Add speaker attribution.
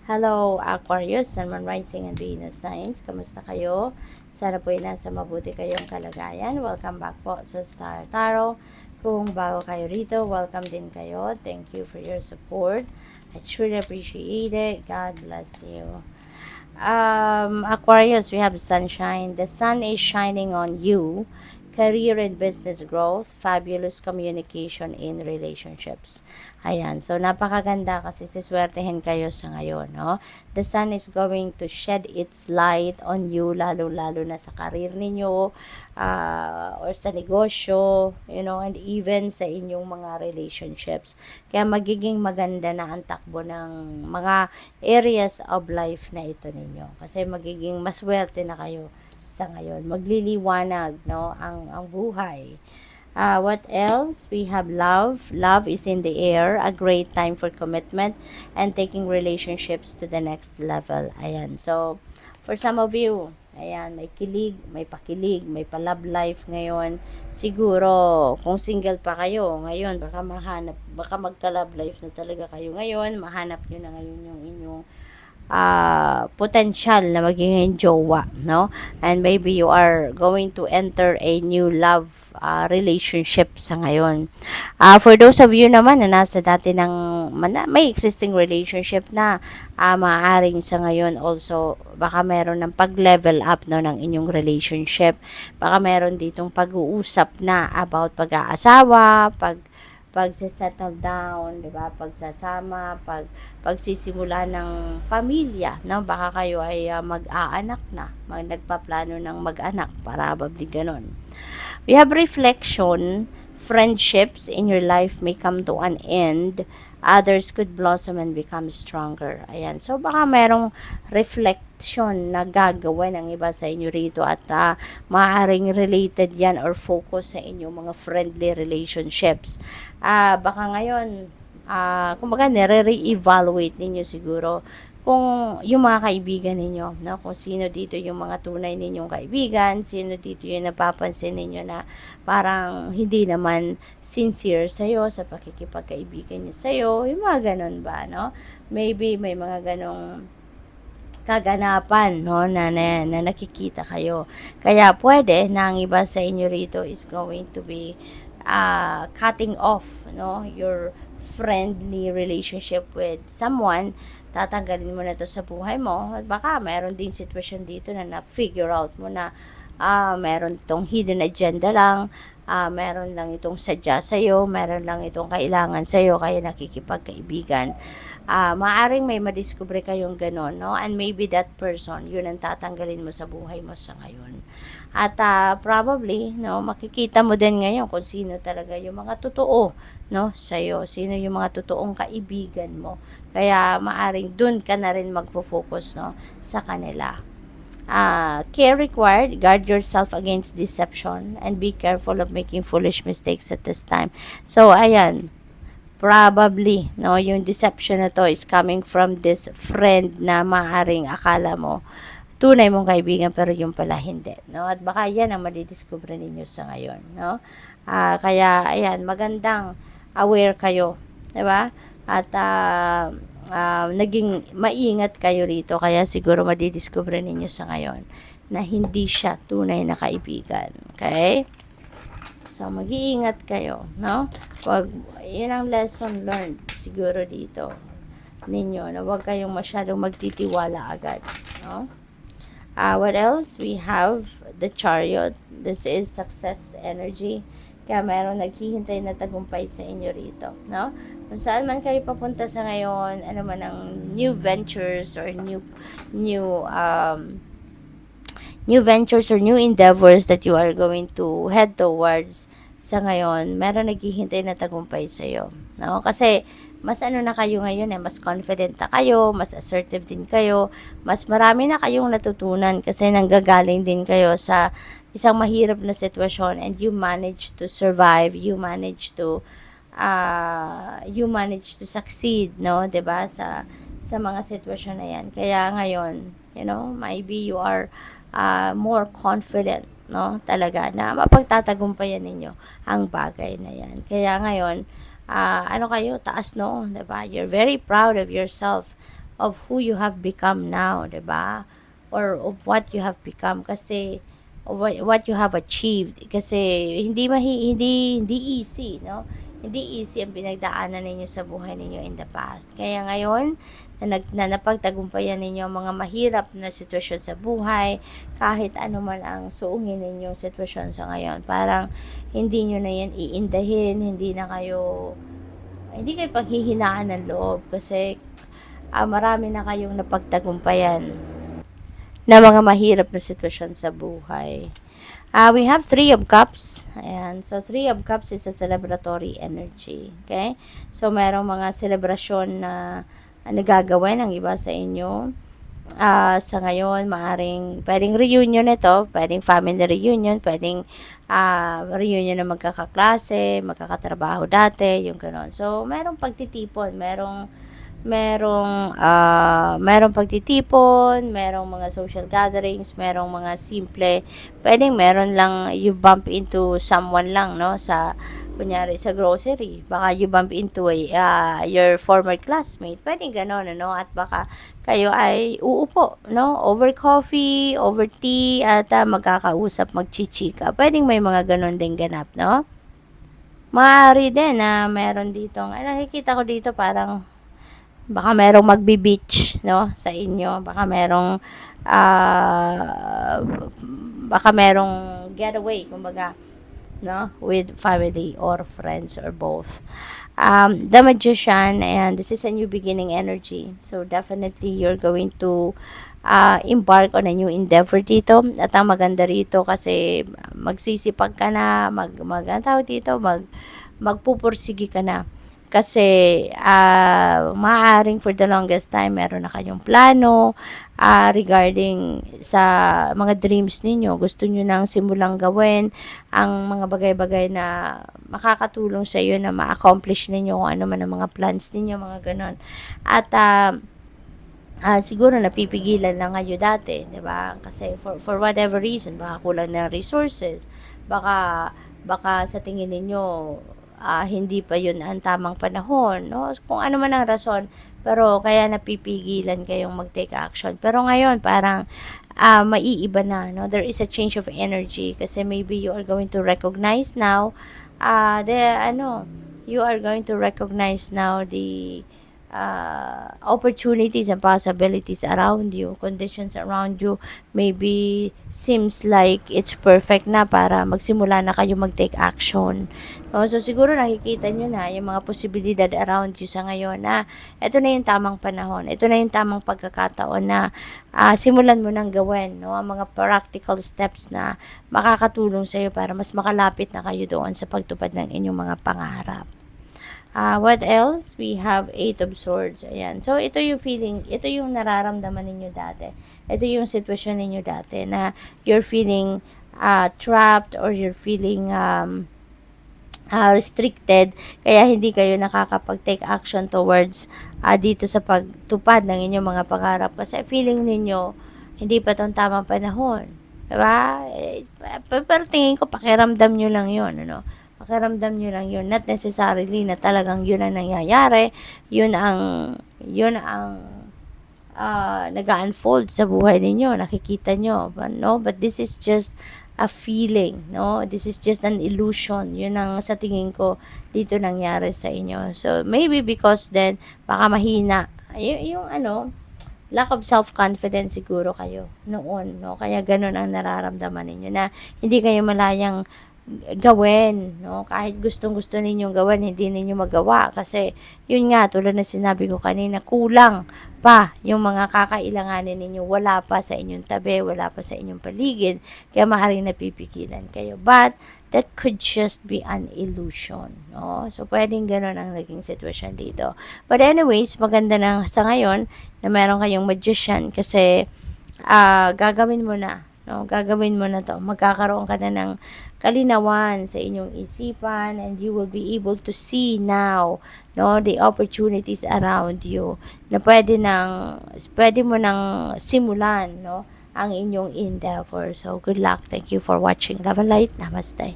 Speaker 1: Hello, Aquarius, Sun, Moon, Rising, and Venus signs. Kamusta kayo? Sana po ay nasa mabuti kayong kalagayan. Welcome back po sa Star Tarot. Kung bago kayo rito, welcome din kayo. Thank you for your support. I truly appreciate it. God bless you. Aquarius, we have sunshine. The sun is shining on you. Career and business growth, fabulous communication in relationships. Ayan, so napakaganda kasi siswertehin kayo sa ngayon, no? The sun is going to shed its light on you, lalo-lalo na sa career ninyo, or sa negosyo, and even sa inyong mga relationships. Kaya magiging maganda na ang takbo ng mga areas of life na ito ninyo. Kasi magiging maswerte na kayo sa ngayon. Magliliwanag, no, ang buhay. What else? We have love. Love is in the air. A great time for commitment and taking relationships to the next level. Ayan. So, for some of you, ayan, may kilig, may pakilig, may pa-love life ngayon. Siguro, kung single pa kayo, ngayon, baka magka-love life na talaga kayo ngayon. Mahanap nyo na ngayon yung inyong potential na maging jowa, no? And maybe you are going to enter a new love relationship sa ngayon. For those of you naman na nasa dati ng may existing relationship na, maaaring sa ngayon also baka meron ng pag-level up, no, ng inyong relationship. Baka meron ditong pag-uusap na about pag-aasawa, pagse-settle down, 'di ba? Pagsasama, pagsisimula ng pamilya, no? Baka kayo ay mag-aanak na, nagpaplano ng mag-anak, probably ganon. We have reflection. Friendships in your life may come to an end. Others could blossom and become stronger. Ayan. So, baka merong reflection na gagawin ng iba sa inyo rito at maaaring related yan or focus sa inyong mga friendly relationships. Baka ngayon, kumbaga, nire-evaluate ninyo siguro kung yung mga kaibigan ninyo, no? Kung sino dito yung mga tunay ninyong kaibigan, sino dito yung napapansin ninyo na parang hindi naman sincere sa'yo sa pakikipagkaibigan niyo sa'yo, yung mga ganon ba, no? Maybe may mga ganong kaganapan, no, na nakikita kayo. Kaya pwede na ang iba sa inyo rito is going to be cutting off, no, your friendly relationship with someone. Tatanggalin mo na to sa buhay mo. At baka meron din sitwasyon dito na na-figure out mo na meron itong hidden agenda lang, meron lang itong sadya sa'yo, meron lang itong kailangan sa'yo, kaya nakikipagkaibigan. Maaring may madiskubre kayong ganon, no? And maybe that person, yun ang tatanggalin mo sa buhay mo sa ngayon. At probably, no, makikita mo din ngayon kung sino talaga yung mga totoo, no, sa'yo. Sino yung mga totoong kaibigan mo. Kaya maaring dun ka na rin magpo-focus, no, sa kanila. Care required. Guard yourself against deception and be careful of making foolish mistakes at this time. So, ayan, probably, no, yung deception na to is coming from this friend na maaring akala mo tunay mong kaibigan pero yung pala hindi, no? At baka yan ang madidiscover ninyo sa ngayon, no? Kaya ayan, magandang aware kayo, 'di ba? At naging maingat kayo rito, kaya siguro madidiscover ninyo sa ngayon na hindi siya tunay na kaibigan. Okay? So, mag-iingat kayo, no? Yun ang lesson learned siguro dito ninyo, na huwag kayong masyadong magtitiwala agad, no? What else? We have the Chariot. This is success energy. Kaya mayroong naghihintay na tagumpay sa inyo rito, no? Kung saan man kayo papunta sa ngayon, ano man ang new ventures or new ventures or new endeavors that you are going to head towards sa ngayon, meron naghihintay na tagumpay sa iyo, no? Kasi mas ano na kayo ngayon, mas confident na kayo, mas assertive din kayo, mas marami na kayong natutunan kasi nanggagaling din kayo sa isang mahirap na sitwasyon and you manage to survive, you manage to succeed, no, 'di ba, sa mga sitwasyon na 'yan. Kaya ngayon, maybe you are more confident, no, talaga na mapagtatagumpayan ninyo ang bagay na 'yan. Kaya ngayon, ano kayo, taas no, 'di ba? You're very proud of yourself of who you have become now, 'di ba? Or of what you have become, kasi what you have achieved, kasi hindi easy, no? Hindi easy ang pinagdaanan ninyo sa buhay ninyo in the past. Kaya ngayon, na napagtagumpayan ninyo ang mga mahirap na sitwasyon sa buhay, kahit ano man ang suungin ninyong sitwasyon sa ngayon, parang hindi nyo na yan iindahin, hindi kayo paghihinaan ng loob, kasi marami na kayong napagtagumpayan na mga mahirap na sitwasyon sa buhay. We have Three of Cups. Ayan. So, Three of Cups is a celebratory energy. Okay? So, merong mga selebrasyon na nagagawin ang iba sa inyo. Sa ngayon, pwedeng reunion ito, pwedeng family reunion, pwedeng reunion ng magkakaklase, magkakatrabaho dati, yung gano'n. So, merong pagtitipon, merong pagtitipon, merong mga social gatherings, merong mga simple, pwedeng meron lang you bump into someone lang, no, kunyari sa grocery, baka you bump into your former classmate, pwedeng gano'n, ano, at baka kayo ay uupo, no, over coffee, over tea, at magkakausap, magchichika, pwedeng may mga gano'n din ganap, no. Maaari din na meron ditong, nakikita ko dito parang baka merong magbi-beach, no, sa inyo, baka merong getaway, kumbaga, no, with family or friends or both. The Magician, and this is a new beginning energy, so definitely you're going to embark on a new endeavor dito. At ang maganda rito, kasi magsisipag ka na, magpupursigi ka na, kasi maaaring for the longest time meron na kayong plano regarding sa mga dreams ninyo. Gusto nyo nang simulang gawin ang mga bagay-bagay na makakatulong sa iyo na ma-accomplish ninyo kung ano man ang mga plans ninyo, mga ganon. At siguro napipigilan lang kayo dati, 'di ba? Kasi for whatever reason, baka kulang ng resources, baka sa tingin ninyo hindi pa yun ang tamang panahon, no? Kung ano man ang rason, pero kaya napipigilan kayong mag-take action. Pero ngayon, parang maiiba na, no? There is a change of energy, kasi maybe you are going to recognize now the opportunities and possibilities around you, conditions around you, maybe seems like it's perfect na para magsimula na kayo mag-take action. So, siguro nakikita nyo na yung mga posibilidad around you sa ngayon na ito na yung tamang panahon, ito na yung tamang pagkakataon na simulan mo nang gawin, no? Ang mga practical steps na makakatulong sa iyo para mas makalapit na kayo doon sa pagtupad ng inyong mga pangarap. What else? We have Eight of Swords. Ayan. So, ito yung feeling, ito yung nararamdaman ninyo dati. Ito yung sitwasyon ninyo dati na you're feeling trapped, or you're feeling restricted, kaya hindi kayo nakakapag-take action towards dito sa pagtupad ng inyong mga pangarap. Kasi feeling ninyo, hindi pa itong tamang panahon. Diba? Pero tingin ko, pakiramdam nyo lang yun, ano? Pakiramdam nyo lang yun, not necessarily na talagang yun ang nangyayari, yun ang nag-unfold sa buhay ninyo, nakikita nyo, no? But this is just a feeling, no? This is just an illusion, yun ang sa tingin ko dito nangyari sa inyo. So, maybe because then, baka mahina, yung lack of self-confidence siguro kayo noon, no? Kaya ganun ang nararamdaman ninyo, na hindi kayo malayang gawin, no? Kahit gustong-gusto ninyong gawin, hindi ninyo magawa, kasi yun nga, tulad na sinabi ko kanina, kulang pa yung mga kakailanganin ninyo, wala pa sa inyong tabi, wala pa sa inyong paligid, kaya maaaring napipigilan kayo. But that could just be an illusion, no? So, pwedeng ganun ang naging sitwasyon dito. But anyways, maganda na sa ngayon na meron kayong magician, kasi gagawin mo na, no? Gagawin mo na to. Magkakaroon ka na ng kalinawan sa inyong isipan, and you will be able to see now, no, the opportunities around you, na pwede mo nang simulan, no, ang inyong endeavor. So, good luck. Thank you for watching. Love and light. Namaste.